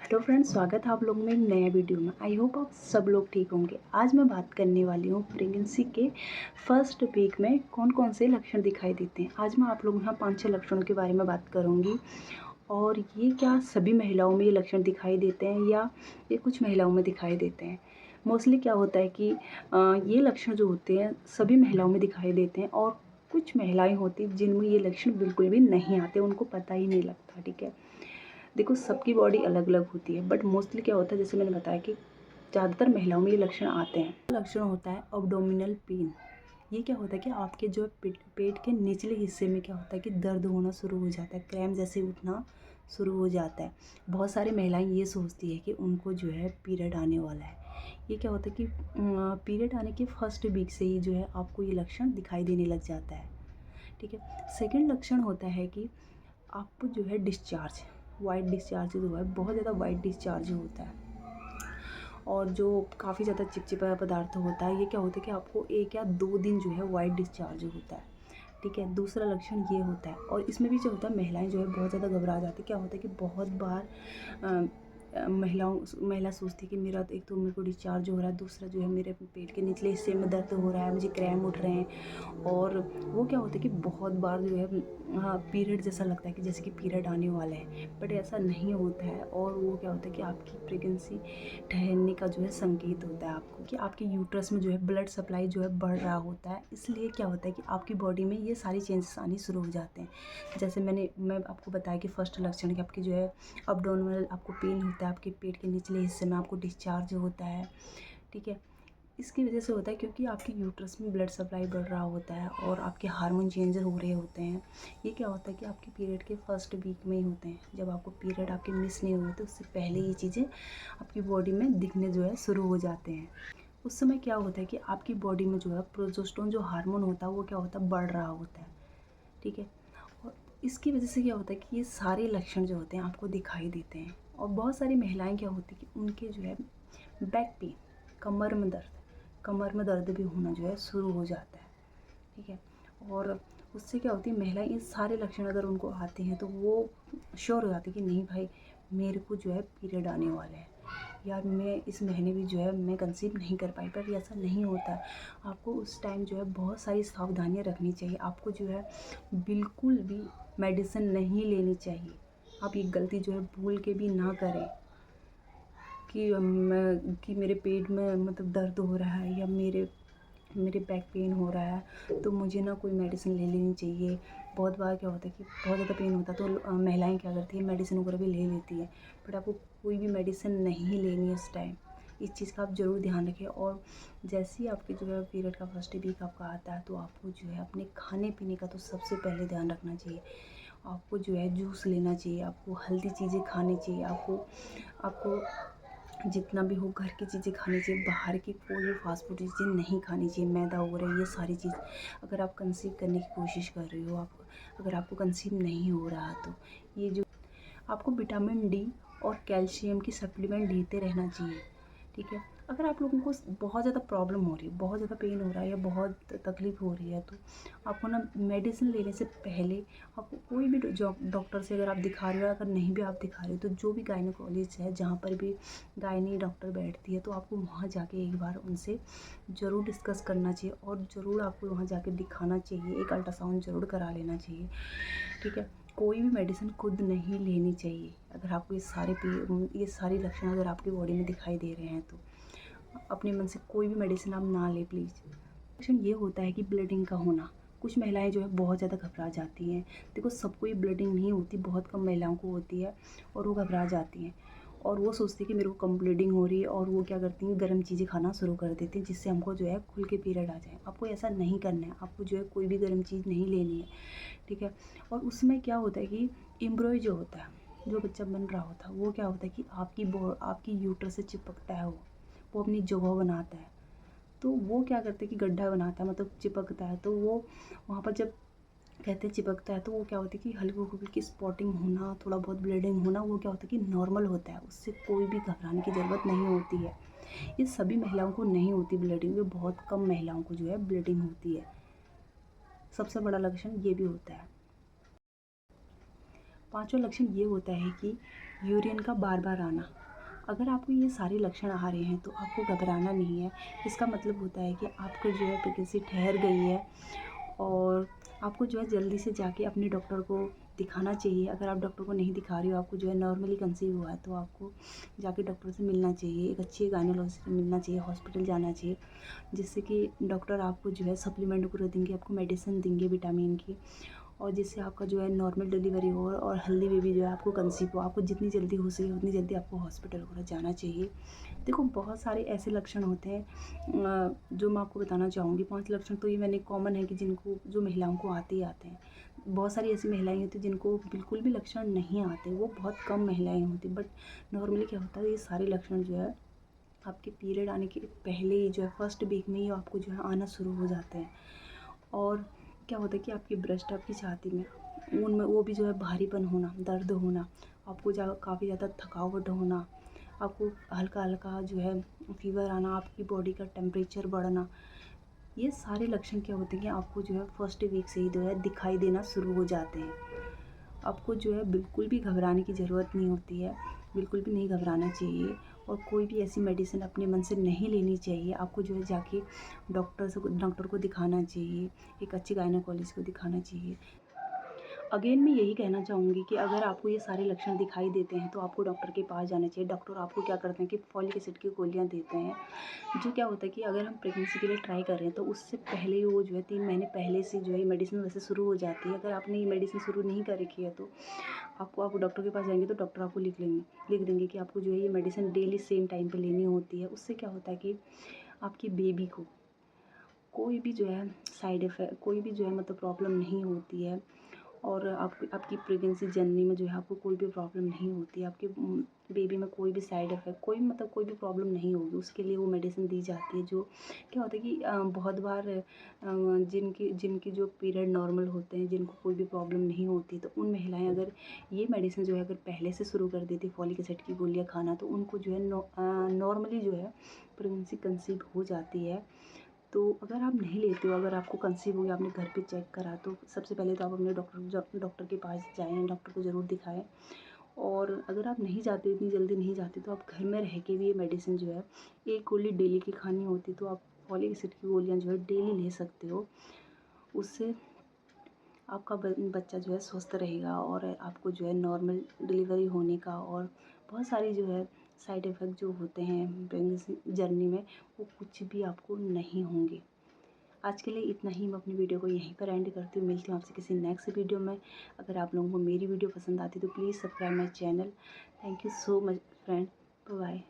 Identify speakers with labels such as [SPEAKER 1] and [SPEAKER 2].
[SPEAKER 1] Hello friends, स्वागत है आप लोगों में एक नया वीडियो में। आई होप आप सब लोग ठीक होंगे। आज मैं बात करने वाली हूँ प्रेगनेंसी के फर्स्ट वीक में कौन कौन से लक्षण दिखाई देते हैं। आज मैं आप लोगों के यहाँ 5-6 लक्षणों के बारे में बात करूँगी। और ये क्या सभी महिलाओं में ये लक्षण दिखाई देते हैं या ये कुछ महिलाओं में दिखाई देते हैं। मोस्टली क्या होता है कि ये लक्षण जो होते हैं सभी महिलाओं में दिखाई देते हैं और कुछ महिलाएं होती हैं जिनमें ये लक्षण बिल्कुल भी नहीं आते, उनको पता ही नहीं लगता। ठीक है, देखो सबकी बॉडी अलग अलग होती है, बट मोस्टली क्या होता है जैसे मैंने बताया कि ज़्यादातर महिलाओं में ये लक्षण आते हैं। लक्षण होता है अब्डोमिनल पेन। ये क्या होता है कि आपके जो पेट के निचले हिस्से में क्या होता है कि दर्द होना शुरू हो जाता है, क्रैम्प जैसे उठना शुरू हो जाता है। बहुत सारी महिलाएं ये सोचती है कि उनको जो है पीरियड आने वाला है। ये क्या होता है कि पीरियड आने के फर्स्ट वीक से ही जो है आपको ये लक्षण दिखाई देने लग जाता है। ठीक है, सेकंड लक्षण होता है कि आपको जो है डिस्चार्ज, वाइट डिस्चार्ज जो है, बहुत ज़्यादा वाइट डिस्चार्ज होता है और जो काफ़ी ज़्यादा चिपचिपा पदार्थ होता है। ये क्या होता है कि आपको 1 या 2 दिन जो है वाइट डिस्चार्ज होता है। ठीक है, दूसरा लक्षण ये होता है। और इसमें भी जो होता है महिलाएं जो है बहुत ज़्यादा घबरा जाती है। क्या होता है कि बहुत बार महिला सोचती है कि मेरा एक तो मेरे को डिस्चार्ज हो रहा है, दूसरा जो है मेरे पेट के निचले हिस्से में दर्द हो रहा है, मुझे क्रैम्प उठ रहे हैं। और वो क्या होता है कि बहुत बार जो है पीरियड जैसा लगता है कि जैसे कि पीरियड आने वाला है, बट ऐसा नहीं होता है। और वो क्या होता है कि आपकी प्रेगनेंसी ठहरने का जो है संकेत होता है आपको, कि आपके यूट्रस में जो है ब्लड सप्लाई जो है बढ़ रहा होता है। इसलिए क्या होता है कि आपकी बॉडी में ये सारी चेंजेस आनी शुरू हो जाते हैं। जैसे मैं आपको बताया कि फर्स्ट लक्षण कि आपकी जो है अब्डोमिनल आपको पेन होता है, आपके पेट के निचले हिस्से में आपको डिस्चार्ज होता है। ठीक है, इसकी वजह से होता है क्योंकि आपके यूट्रस में ब्लड सप्लाई बढ़ रहा होता है और आपके हार्मोन चेंज हो रहे होते हैं। ये क्या होता है कि आपके पीरियड के फर्स्ट वीक में ही होते हैं, जब आपको पीरियड आपके मिस नहीं हुए तो उससे पहले ये चीज़ें आपकी बॉडी में दिखने जो है शुरू हो जाते हैं। उस समय क्या होता है कि आपकी बॉडी में जो है प्रोजेस्टेरोन जो हार्मोन होता है वो क्या होता है बढ़ रहा होता है। ठीक है, और इसकी वजह से क्या होता है कि ये सारे लक्षण जो होते हैं आपको दिखाई देते हैं। और बहुत सारी महिलाएं क्या होती है कि उनके जो है बैक पेन, कमर में दर्द भी होना जो है शुरू हो जाता है। ठीक है, और उससे क्या होती है महिलाएं ये सारे लक्षण अगर उनको आते हैं तो वो श्योर हो जाती है कि नहीं भाई मेरे को जो है पीरियड आने वाला है, या मैं इस महीने भी जो है मैं कंसीव नहीं कर पाई। पर ऐसा नहीं होता। आपको उस टाइम जो है बहुत सारी सावधानियां रखनी चाहिए। आपको जो है बिल्कुल भी मेडिसिन नहीं लेनी चाहिए। आप ये गलती जो है भूल के भी ना करें कि मेरे पेट में मतलब दर्द हो रहा है या मेरे मेरे बैक पेन हो रहा है तो मुझे ना कोई मेडिसिन ले लेनी चाहिए। बहुत बार क्या होता है कि बहुत ज़्यादा पेन होता है तो महिलाएं क्या करती है मेडिसिन वगैरह भी ले लेती है, बट आपको कोई भी मेडिसिन नहीं लेनी है इस टाइम। इस चीज़ का आप ज़रूर ध्यान रखें। और जैसे ही आपके जो है पीरियड का फर्स्ट वीक आपका आता है तो आपको जो है अपने खाने पीने का तो सबसे पहले ध्यान रखना चाहिए। आपको जो है जूस लेना चाहिए, आपको हेल्दी चीज़ें खानी चाहिए, आपको आपको जितना भी हो घर की चीज़ें खानी चाहिए। बाहर की कोई भी फास्ट फूड चीज़ें नहीं खानी चाहिए, मैदा वगैरह ये सारी चीज़। अगर आप कंसीव करने की कोशिश कर रहे हो, आप अगर आपको कंसीव नहीं हो रहा तो ये जो आपको विटामिन डी और कैल्शियम की सप्लीमेंट लेते रहना चाहिए। ठीक है, अगर आप लोगों को बहुत ज़्यादा प्रॉब्लम हो रही है, बहुत ज़्यादा पेन हो रहा है या बहुत तकलीफ़ हो रही है तो आपको ना मेडिसिन लेने से पहले आपको कोई भी डॉक्टर से अगर आप दिखा रहे हो, अगर नहीं भी आप दिखा रहे हो तो जो भी गायनेकोलॉजिस्ट है जहाँ पर भी गायनी डॉक्टर बैठती है तो आपको वहाँ जाके एक बार उनसे ज़रूर डिस्कस करना चाहिए और ज़रूर आपको वहाँ जाके दिखाना चाहिए, एक अल्ट्रासाउंड ज़रूर करा लेना चाहिए। ठीक है, कोई भी मेडिसिन खुद नहीं लेनी चाहिए। अगर आपको ये सारे लक्षण अगर आपकी बॉडी में दिखाई दे रहे हैं तो अपने मन से कोई भी मेडिसिन आप ना लें प्लीज़। लक्षण ये होता है कि ब्लीडिंग का होना। कुछ महिलाएं जो है बहुत ज़्यादा घबरा जाती हैं। देखो सबको ये ब्लीडिंग नहीं होती, बहुत कम महिलाओं को होती है और वो घबरा जाती हैं और वो सोचती है कि मेरे को कम ब्लीडिंग हो रही है और वो क्या करती हैं गर्म चीज़ें खाना शुरू कर देती हैं जिससे हमको जो है खुल के पीरियड आ जाए। आपको ऐसा नहीं करना है, आपको जो है कोई भी गर्म चीज़ नहीं लेनी है। ठीक है, और उसमें क्या होता है कि एम्ब्रॉय जो होता है, जो बच्चा बन रहा होता है वो क्या होता है कि आपकी यूट्रस से चिपकता है, वो अपनी जगह बनाता है। तो वो क्या करते हैं कि गड्ढा बनाता है, मतलब चिपकता है। तो वो वहाँ पर जब कहते हैं चिपकता है तो वो क्या होता है कि हल्की फुल्की स्पॉटिंग होना, थोड़ा बहुत ब्लीडिंग होना, वो क्या होता है कि नॉर्मल होता है। उससे कोई भी घबराने की ज़रूरत नहीं होती है। ये सभी महिलाओं को नहीं होती ब्लीडिंग, ये बहुत कम महिलाओं को जो है ब्लीडिंग होती है। सबसे बड़ा लक्षण ये भी होता है। पाँचवा लक्षण ये होता है कि यूरिन का बार बार आना। अगर आपको ये सारे लक्षण आ रहे हैं तो आपको घबराना नहीं है। इसका मतलब होता है कि आपको जो है प्रेगनेंसी ठहर गई है और आपको जो है जल्दी से जाके अपने डॉक्टर को दिखाना चाहिए। अगर आप डॉक्टर को नहीं दिखा रहे हो, आपको जो है नॉर्मली कंसीव हुआ है, तो आपको जाके डॉक्टर से मिलना चाहिए, एक अच्छी गायनेकोलॉजिस्ट से मिलना चाहिए, हॉस्पिटल जाना चाहिए, जिससे कि डॉक्टर आपको जो है सप्लीमेंट पूरा देंगे, आपको मेडिसिन देंगे विटामिन की, और जिससे आपका जो है नॉर्मल डिलीवरी हो और हेल्दी बेबी जो है आपको कंसीव हो। आपको जितनी जल्दी हो सके उतनी जल्दी आपको हॉस्पिटल वगैरह जाना चाहिए। देखो, बहुत सारे ऐसे लक्षण होते हैं जो मैं आपको बताना चाहूँगी। 5 लक्षण तो ये मैंने कॉमन है कि जिनको जो महिलाओं को आते ही आते हैं। बहुत सारी ऐसी महिलाएं होती हैं जिनको बिल्कुल भी लक्षण नहीं आते, वो बहुत कम महिलाएं होती। बट नॉर्मली क्या होता है, ये सारे लक्षण जो है आपके पीरियड आने के पहले ही जो है फर्स्ट वीक में ही आपको जो है आना शुरू हो जाते हैं। और क्या होता है कि आपकी ब्रेस्ट, आपकी छाती में उनमें वो भी जो है भारीपन होना, दर्द होना, आपको काफ़ी ज़्यादा थकावट होना, आपको हल्का हल्का जो है फीवर आना, आपकी बॉडी का टेम्परेचर बढ़ना, ये सारे लक्षण क्या होते हैं कि आपको जो है फर्स्ट वीक से ही जो है दिखाई देना शुरू हो जाते हैं। आपको जो है बिल्कुल भी घबराने की ज़रूरत नहीं होती है, बिल्कुल भी नहीं घबराना चाहिए, और कोई भी ऐसी मेडिसिन अपने मन से नहीं लेनी चाहिए। आपको जो है जाके डॉक्टर को दिखाना चाहिए, एक अच्छी गायनेकोलॉजिस्ट को दिखाना चाहिए। अगेन मैं यही कहना चाहूँगी कि अगर आपको ये सारे लक्षण दिखाई देते हैं तो आपको डॉक्टर के पास जाना चाहिए। डॉक्टर आपको क्या करते हैं कि फॉलिक एसिड की गोलियाँ देते हैं, जो क्या होता है कि अगर हम प्रेगनेंसी के लिए ट्राई कर रहे हैं तो उससे पहले ही वो जो है 3 महीने पहले से जो है मेडिसिन वैसे शुरू हो जाती है। अगर आपने ये मेडिसिन शुरू नहीं कर रखी है तो आप डॉक्टर के पास जाएंगे तो डॉक्टर आपको लिख देंगे कि आपको जो है ये मेडिसिन डेली सेम टाइम पर लेनी होती है। उससे क्या होता है कि आपकी बेबी को कोई भी जो है साइड इफ़ेक्ट, कोई भी जो है मतलब प्रॉब्लम नहीं होती है, और आपकी प्रेगनेंसी जर्नी में जो है आपको कोई भी प्रॉब्लम नहीं होती है। आपके बेबी में कोई भी साइड इफ़ेक्ट, कोई भी प्रॉब्लम नहीं होगी। उसके लिए वो मेडिसिन दी जाती है। जो क्या होता है कि बहुत बार जिनकी जो पीरियड नॉर्मल होते हैं, जिनको कोई भी प्रॉब्लम नहीं होती, तो उन महिलाएं अगर ये मेडिसिन जो है अगर पहले से शुरू कर देती फॉलिक एसिड की गोलियाँ खाना, तो उनको जो है नॉर्मली जो है प्रेगनेंसी कंसीव हो जाती है। तो अगर आप नहीं लेते हो, अगर आपको कंसीव हो गया, आपने घर पे चेक करा, तो सबसे पहले तो आप अपने डॉक्टर के पास जाएँ, डॉक्टर को ज़रूर दिखाएँ। और अगर आप नहीं जाते, इतनी जल्दी नहीं जाते, तो आप घर में रह के भी ये मेडिसिन जो है, एक गोली डेली की खानी होती, तो आप फॉलिक एसिड की गोलियाँ जो है डेली ले सकते हो। उससे आपका बच्चा जो है स्वस्थ रहेगा, और आपको जो है नॉर्मल डिलीवरी होने का और बहुत सारी जो है साइड इफ़ेक्ट जो होते हैं प्रेगनेंसी जर्नी में, वो कुछ भी आपको नहीं होंगे। आज के लिए इतना ही। मैं अपनी वीडियो को यहीं पर एंड करती हूँ। मिलती हूँ आपसे किसी नेक्स्ट वीडियो में। अगर आप लोगों को मेरी वीडियो पसंद आती है तो please subscribe my channel. Thank you so much friend. Bye bye.